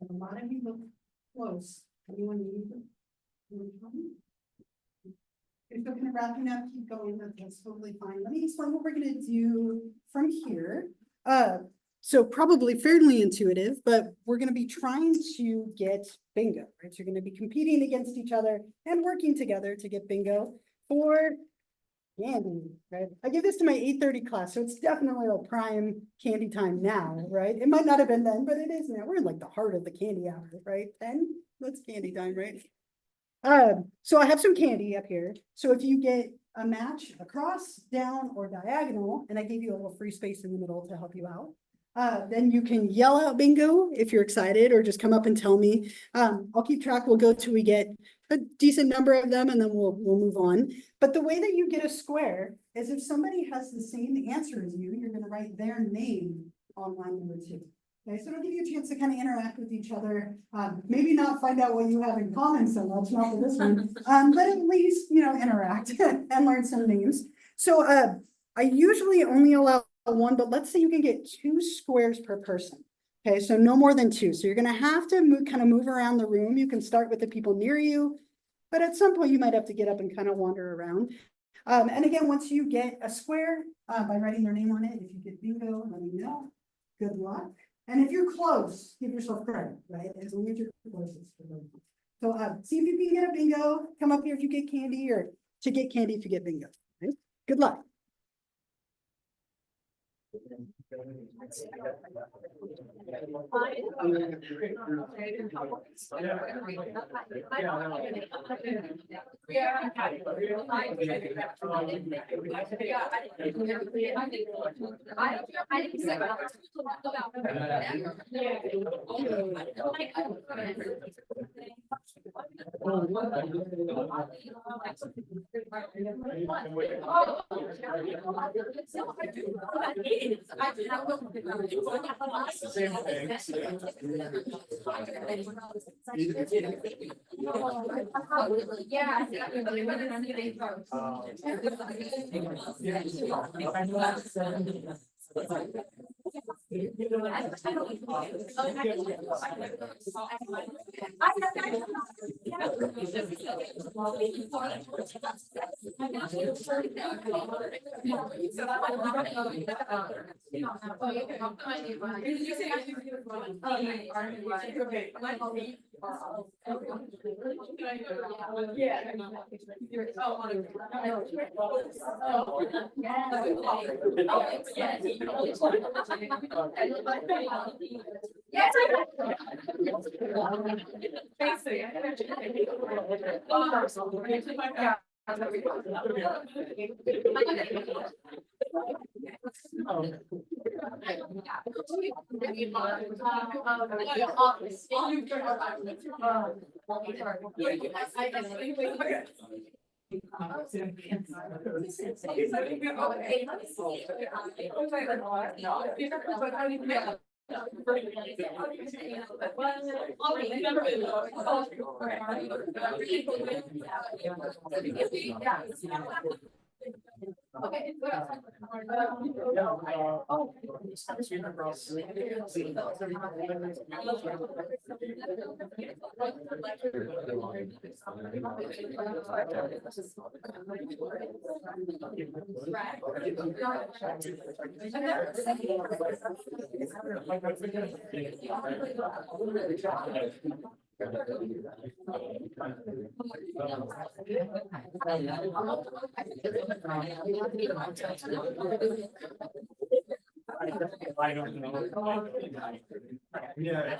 A lot of you look close. Anyone need them? If you're gonna wrapping up, keep going, that's totally fine. Let me explain what we're gonna do from here. So probably fairly intuitive, but we're gonna be trying to get bingo, right? So you're gonna be competing against each other and working together to get bingo for candy, right? I give this to my 8:30 class, so it's definitely like prime candy time now, right? It might not have been then, but it is now. We're in like the heart of the candy hour, right? 10, that's candy time, right? So I have some candy up here. So if you get a match across, down, or diagonal, and I gave you a little free space in the middle to help you out, then you can yell out bingo if you're excited, or just come up and tell me. I'll keep track. We'll go till we get a decent number of them, and then we'll move on. But the way that you get a square is if somebody has the same answer as you, you're gonna write their name on line number 2. Okay, so it'll give you a chance to kind of interact with each other. Maybe not find out what you have in common so much, not for this one, but at least, you know, interact and learn some names. So I usually only allow 1, but let's say you can get 2 squares per person. Okay, so no more than 2. So you're gonna have to move around the room. You can start with the people near you, but at some point you might have to get up and kind of wander around. And again, once you get a square, by writing their name on it, if you get bingo, let me know. Good luck. And if you're close, give yourself credit, right? As long as you're close. So see if you can get a bingo. Come up here if you get candy, or to get candy if you get bingo. Right? Good luck. Same thing. I don't know. Yeah.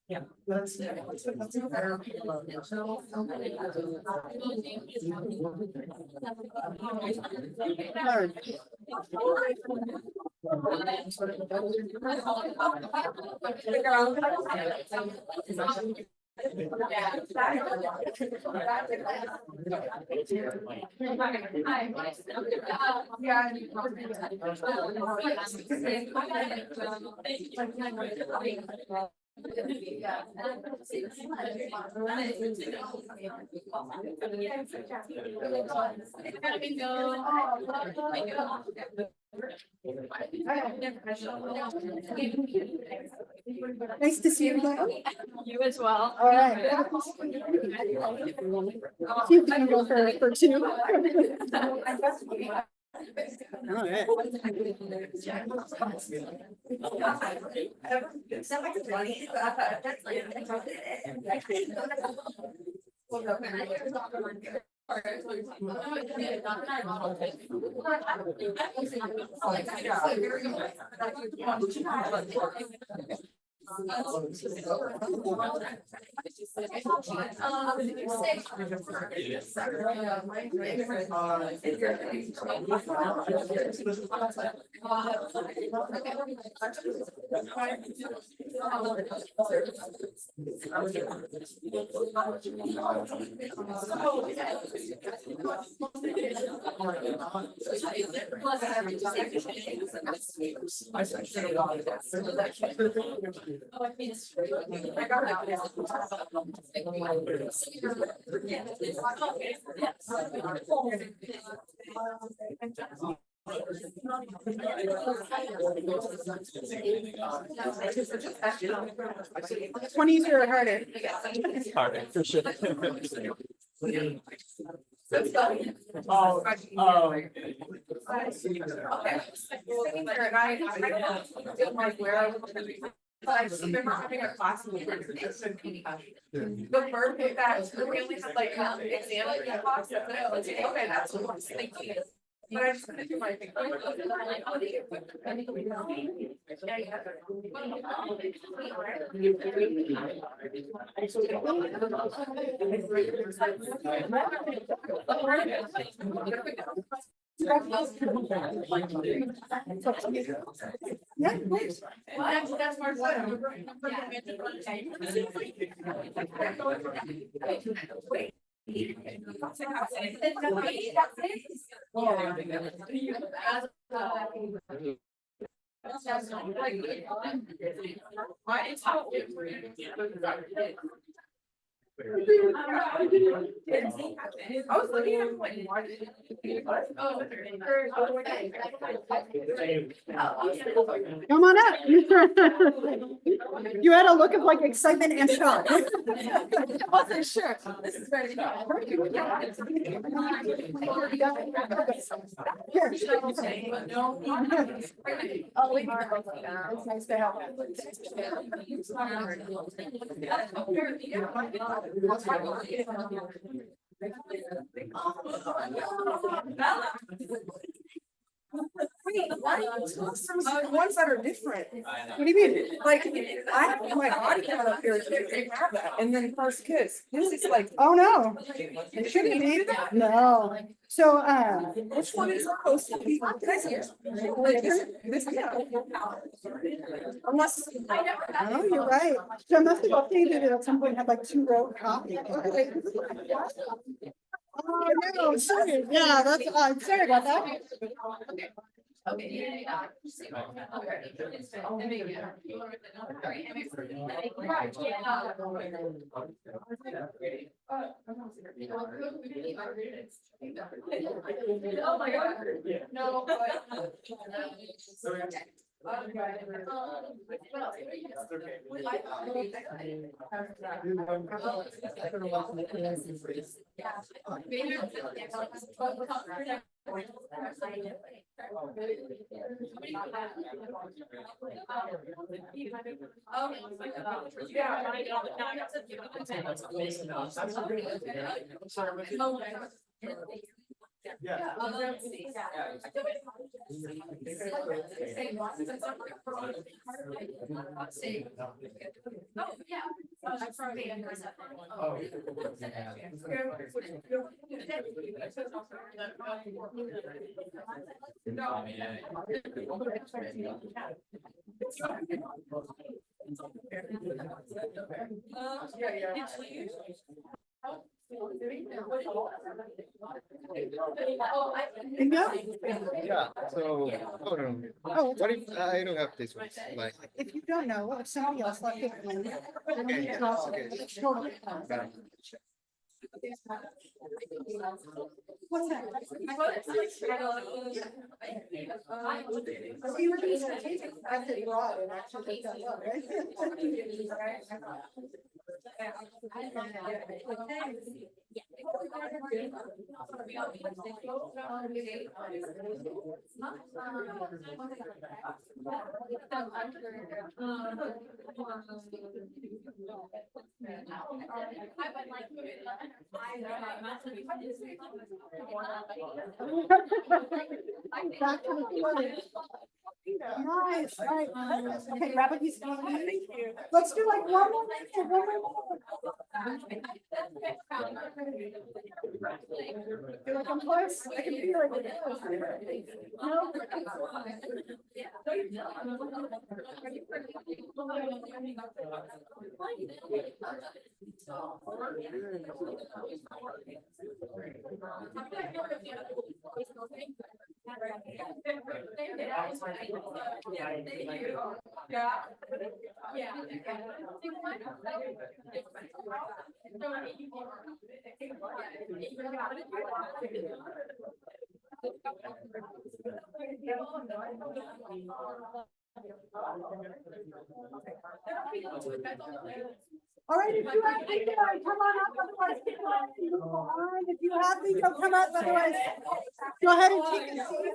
Yeah, that's. Nice to see you again. You as well. All right. See if we can go for two. All right. Twenties are harder. Harder, for sure. But I just remember having a class in the verb that we only had like exam class, okay, that's what I was thinking. But I just couldn't do my thing. 'Cause Yeah, please. Well, that's more fun. I was looking at him like, why did Come on up. You had a look of like excitement and shock. I wasn't sure. This is very good. Here. Oh, wait. It's nice to have ones that are different. What do you mean? Like, I have my body count up here, they have that, and then first kiss, this is like, Oh, no. it shouldn't be that. No. So, Which one is supposed to be? Like, this, yeah. Unless. oh, you're right. So I must have updated it at some point, had like 2 row copy. Oh, no, sorry. Yeah, that's, sorry about that. Oh my God. No, Yeah. Oh, yeah. I'm sorry. Oh. Bingo? Yeah, so, oh no, Oh, what if, I don't have this one, like. if you don't know, if somebody else left it. Okay, okay. Totally. What's that? So you were just gonna take it as it brought and actually take that up, right? Back to the footage. Nice, all right. Okay, grab a piece of candy. Thank you. Let's do like one more minute, one more. Feel like I'm close? I can feel like it's close. No? All right, if you have bingo, come on up, otherwise keep on. If you have bingo, come up, otherwise go ahead and take a seat.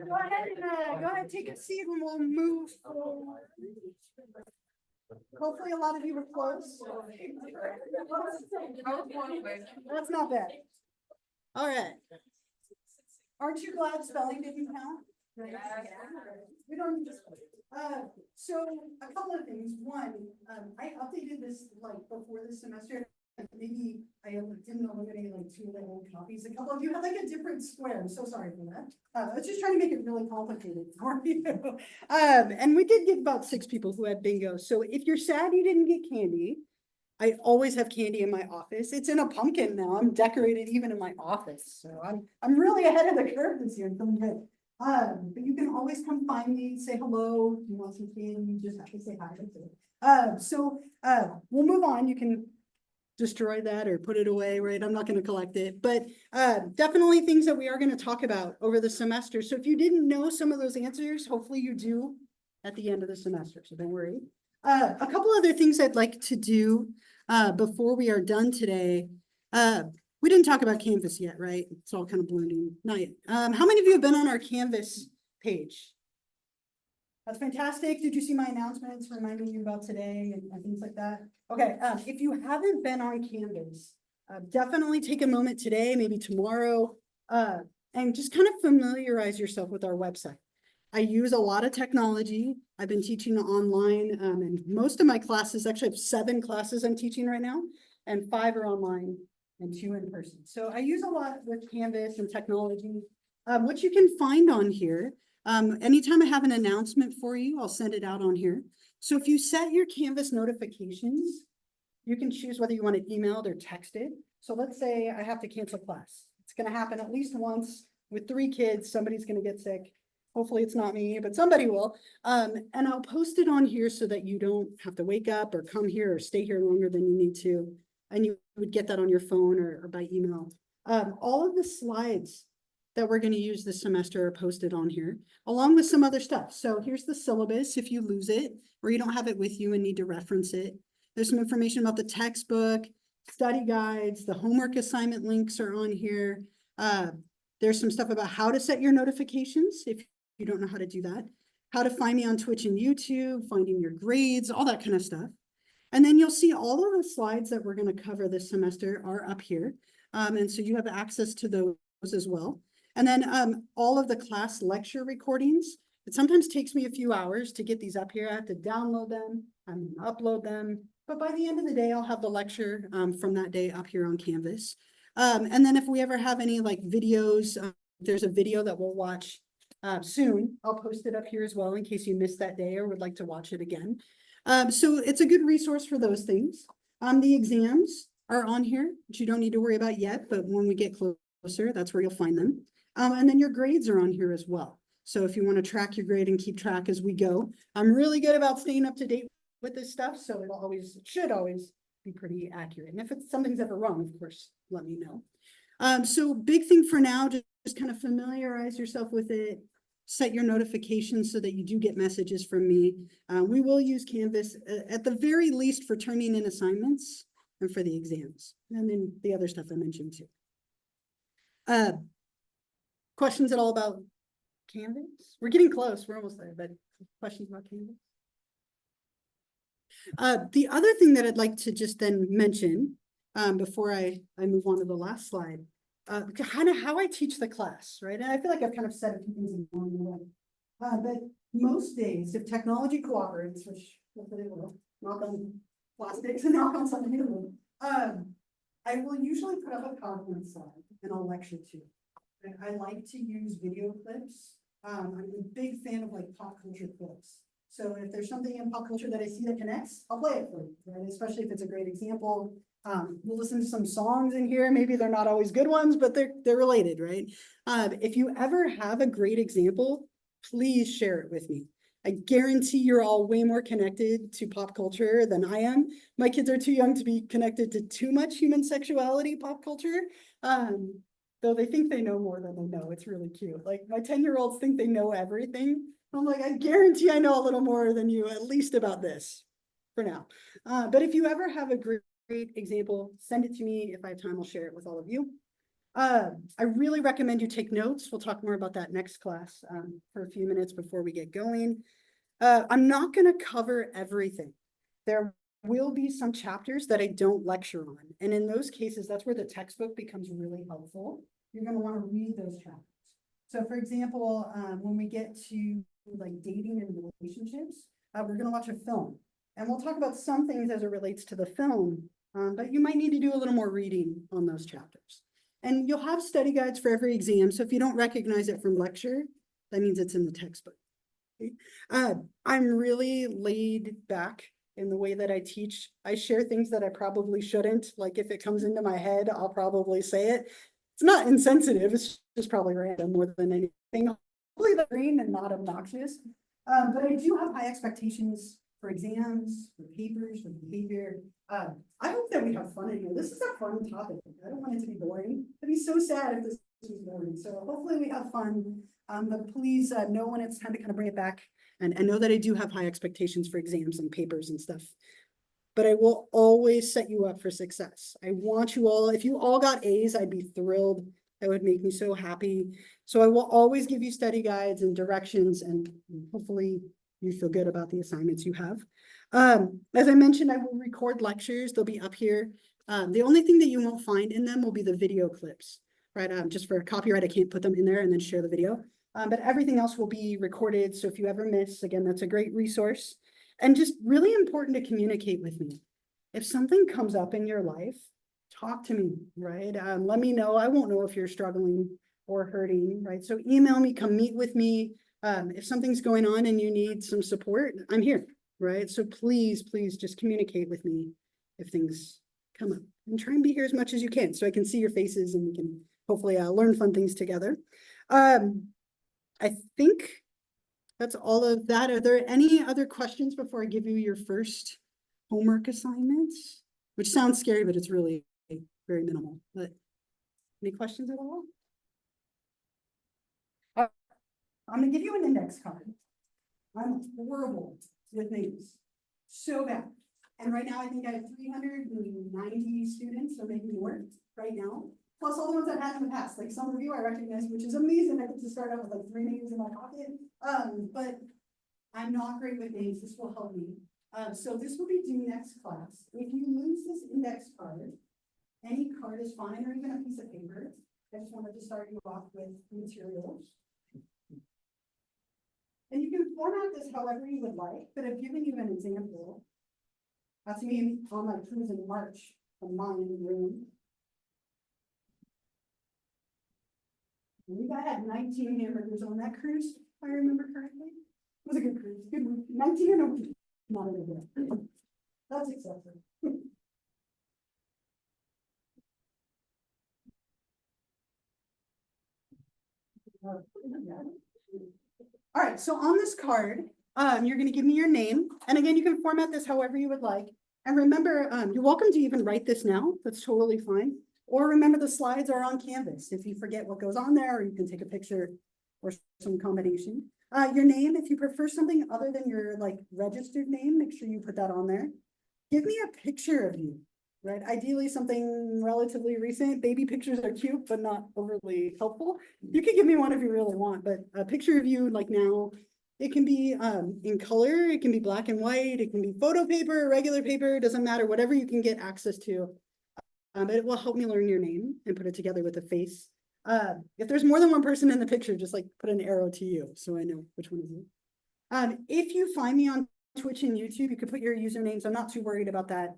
Go ahead, take a seat and we'll move forward. Hopefully a lot of you were close. That's not bad. All right. Aren't you glad spelling didn't count? We don't need to. So a couple of things. One, I updated this like before this semester. Maybe I didn't eliminate like 2 little copies. A couple of you had like a different square. I'm so sorry for that. I was just trying to make it really complicated for you. And we did get about 6 people who had bingo. So if you're sad you didn't get candy, I always have candy in my office. It's in a pumpkin now. I'm decorated even in my office. So I'm really ahead of the curve this year. I'm feeling good. But you can always come find me, say hello. If you want some candy, you just have to say hi. We'll move on. You can destroy that or put it away, right? I'm not going to collect it, but definitely things that we are going to talk about over the semester. So if you didn't know some of those answers, hopefully you do at the end of the semester. So don't worry. A couple other things I'd like to do before we are done today. We didn't talk about Canvas yet, right? It's all kind of blooming night. How many of you have been on our Canvas page? That's fantastic. Did you see my announcements reminding you about today and things like that? Okay, if you haven't been on Canvas, definitely take a moment today, maybe tomorrow, and just kind of familiarize yourself with our website. I use a lot of technology. I've been teaching online, and most of my classes, actually I have 7 classes I'm teaching right now, and 5 are online and 2 in person. So I use a lot with Canvas and technology. What you can find on here, anytime I have an announcement for you, I'll send it out on here. So if you set your Canvas notifications, you can choose whether you want it emailed or texted. So let's say I have to cancel class. It's going to happen at least once with 3 kids. Somebody's going to get sick. Hopefully it's not me, but somebody will. And I'll post it on here so that you don't have to wake up or come here or stay here longer than you need to. And you would get that on your phone or by email. All of the slides that we're going to use this semester are posted on here, along with some other stuff. So here's the syllabus if you lose it or you don't have it with you and need to reference it. There's some information about the textbook, study guides, the homework assignment links are on here. There's some stuff about how to set your notifications if you don't know how to do that, how to find me on Twitch and YouTube, finding your grades, all that kind of stuff. And then you'll see all of the slides that we're going to cover this semester are up here. And so you have access to those as well. And then all of the class lecture recordings. It sometimes takes me a few hours to get these up here. I have to download them, and upload them. But by the end of the day, I'll have the lecture from that day up here on Canvas. And then if we ever have any like videos, there's a video that we'll watch soon. I'll post it up here as well in case you missed that day or would like to watch it again. So it's a good resource for those things. The exams are on here, which you don't need to worry about yet, but when we get closer, that's where you'll find them. And then your grades are on here as well. So if you want to track your grade and keep track as we go, I'm really good about staying up to date with this stuff, so should always be pretty accurate. And if something's ever wrong, of course, let me know. So big thing for now, just kind of familiarize yourself with it, set your notifications so that you do get messages from me. We will use Canvas at the very least for turning in assignments and for the exams, and then the other stuff I mentioned too. Questions at all about Canvas? We're getting close, we're almost there, but questions about Canvas? The other thing that I'd like to just then mention before I move on to the last slide, kind of how I teach the class, right? And I feel like I've kind of said a few things along the way. But most days, if technology cooperates, which hopefully it will, knock on plastics and knock on something new, I will usually put up a PowerPoint slide and I'll lecture too. And I like to use video clips. I'm a big fan of like pop culture clips. So if there's something in pop culture that I see that connects, I'll play it for you, right? Especially if it's a great example. We'll listen to some songs in here. Maybe they're not always good ones, but they're related, right? If you ever have a great example, please share it with me. I guarantee you're all way more connected to pop culture than I am. My kids are too young to be connected to too much human sexuality pop culture. Though they think they know more than they know. It's really cute. Like my 10-year-olds think they know everything. I'm like, I guarantee I know a little more than you, at least about this for now. But if you ever have a great example, send it to me. If I have time, I'll share it with all of you. I really recommend you take notes. We'll talk more about that next class for a few minutes before we get going. I'm not going to cover everything. There will be some chapters that I don't lecture on. And in those cases, that's where the textbook becomes really helpful. You're going to want to read those chapters. So for example, when we get to like dating and relationships, we're going to watch a film. And we'll talk about some things as it relates to the film, but you might need to do a little more reading on those chapters. And you'll have study guides for every exam. So if you don't recognize it from lecture, that means it's in the textbook. I'm really laid back in the way that I teach. I share things that I probably shouldn't. Like if it comes into my head, I'll probably say it. It's not insensitive. It's just probably random more than anything. Hopefully the green and not obnoxious. But I do have high expectations for exams, for papers, for behavior. I hope that we have fun in here. This is a fun topic. I don't want it to be boring. It'd be so sad if this was boring. So hopefully we have fun. But please know when it's time to kind of bring it back. And know that I do have high expectations for exams and papers and stuff. But I will always set you up for success. I want you all, if you all got A's, I'd be thrilled. That would make me so happy. So I will always give you study guides and directions, and hopefully you feel good about the assignments you have. As I mentioned, I will record lectures. They'll be up here. The only thing that you won't find in them will be the video clips, right? Just for copyright, I can't put them in there and then share the video. But everything else will be recorded. So if you ever miss, again, that's a great resource. And just really important to communicate with me. If something comes up in your life, talk to me, right? Let me know. I won't know if you're struggling or hurting, right? So email me, come meet with me. If something's going on and you need some support, I'm here, right? So please, please just communicate with me if things come up, and try and be here as much as you can so I can see your faces and we can hopefully learn fun things together. I think that's all of that. Are there any other questions before I give you your first homework assignments? Which sounds scary, but it's really very minimal. But any questions at all? I'm gonna give you an index card. I'm horrible with names, so bad. And right now I think I have 390 students, so maybe more right now. Plus all the ones I've had in the past, like some of you I recognize, which is amazing. I get to start out with like 3 names in my pocket. But I'm not great with names. This will help me. So this will be due next class. If you lose this index card, any card is fine, or even a piece of paper. I just wanted to start you off with materials. And you can format this however you would like, but I've given you an example. That's me on my cruise in March from mine room. I think I had 19 hamburgers on that cruise, if I remember correctly. It was a good cruise, good week. 19 in a week, not in a day. That's acceptable. All right, so on this card, you're gonna give me your name, and again, you can format this however you would like. And remember, you're welcome to even write this now, that's totally fine. Or remember the slides are on Canvas, if you forget what goes on there, or you can take a picture or some combination. Your name, if you prefer something other than your like registered name, make sure you put that on there. Give me a picture of you, right? Ideally something relatively recent. Baby pictures are cute, but not overly helpful. You can give me one if you really want, but a picture of you like now, it can be in color, it can be black and white, it can be photo paper, regular paper, it doesn't matter, whatever you can get access to. It will help me learn your name and put it together with a face. If there's more than one person in the picture, just like put an arrow to you so I know which one is you. If you find me on Twitch and YouTube, you could put your usernames. I'm not too worried about that.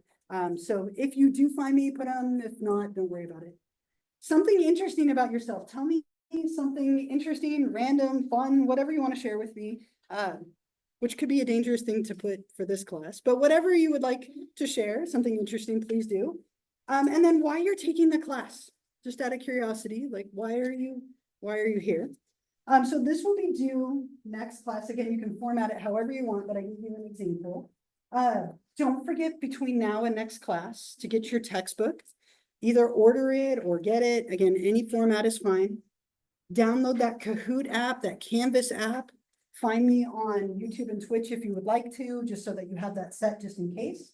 So if you do find me, put them. If not, don't worry about it. Something interesting about yourself. Tell me something interesting, random, fun, whatever you want to share with me, which could be a dangerous thing to put for this class, but whatever you would like to share, something interesting, please do. And then why you're taking the class, just out of curiosity, like why are you here? So this will be due next class. Again, you can format it however you want, but I give you an example. Don't forget between now and next class to get your textbook. Either order it or get it. Again, any format is fine. Download that Kahoot app, that Canvas app. Find me on YouTube and Twitch if you would like to, just so that you have that set just in case.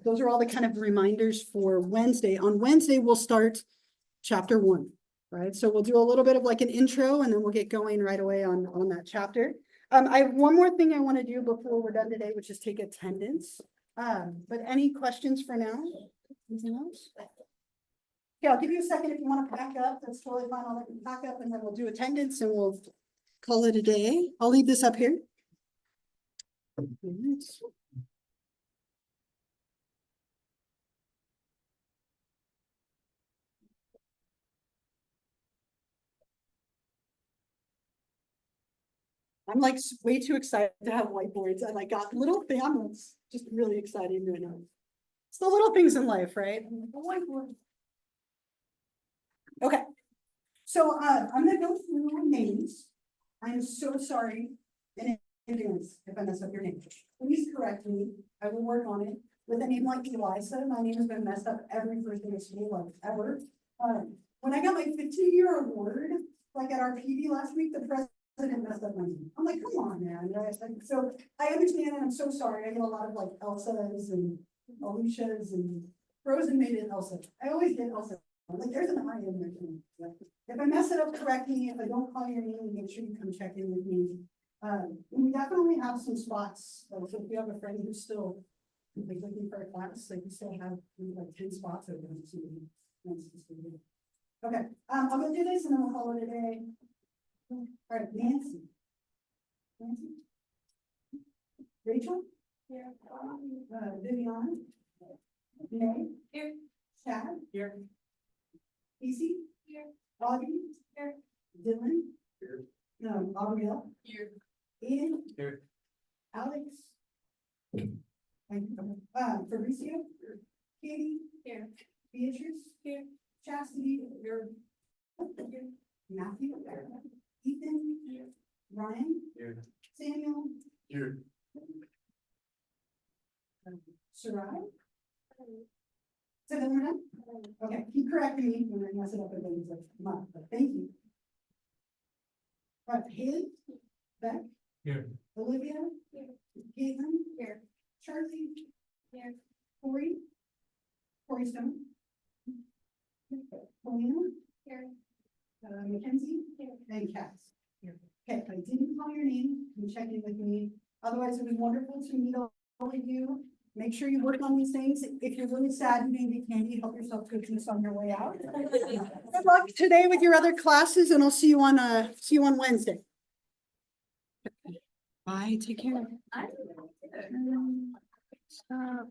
Those are all the kind of reminders for Wednesday. On Wednesday, we'll start chapter 1, right? So we'll do a little bit of like an intro and then we'll get going right away on that chapter. I have one more thing I want to do before we're done today, which is take attendance. But any questions for now? Anything else? Yeah, I'll give you a second if you want to pack up. That's totally fine. I'll let you pack up and then we'll do attendance and we'll call it a day. I'll leave this up here. I'm like way too excited to have whiteboards. I like got little thing. I'm just really excited right now. It's the little things in life, right? A whiteboard. Okay. So I'm gonna go through names. I'm so sorry in advance if I mess up your name. Please correct me. I will work on it. With a name like Elisa, my name has been messed up every first day of school, like ever. When I got my 15-year award, like at our PD last week, the president messed up my name. I'm like, come on, man. So I understand and I'm so sorry. I get a lot of like Elsas and Alicias and Frozen made it Elsa. I always get Elsa. I'm like, there's an I in there. If I mess it up, correct me. If I don't call your name, make sure you come check in with me. We definitely have some spots. So if you have a friend who's still like looking for a class, like we still have like 10 spots open. Okay, I'll go do this and then we'll call it a day. All right, Nancy. Rachel? Here. Viviana? May? Here. Chad? Here. Casey? Here. Augie? Here. Dylan? Here. No, Abigail? Here. Ian? Here. Alex? Fabricio? Katie? Here. Beatrice? Here. Chastity? Here. Matthew? Ethan? Here. Ryan? Here. Samuel? Here. Sarai? Say that one more time? Okay, keep correcting me when I mess it up again, it's like, come on, but thank you. All right, Haley? Beck? Here. Olivia? Here. Caitlin? Here. Charlie? Here. Corey Stone? Paulina? Here. Mackenzie? Here. And Cass? Here. Okay, I didn't call your name, you can check in with me. Otherwise, it was wonderful to meet all of you. make sure you work on these things. If you're really sad you didn't get candy, help yourself to a juice on your way out. Good luck today with your other classes and I'll see you on Wednesday. Bye, take care. I- Stop.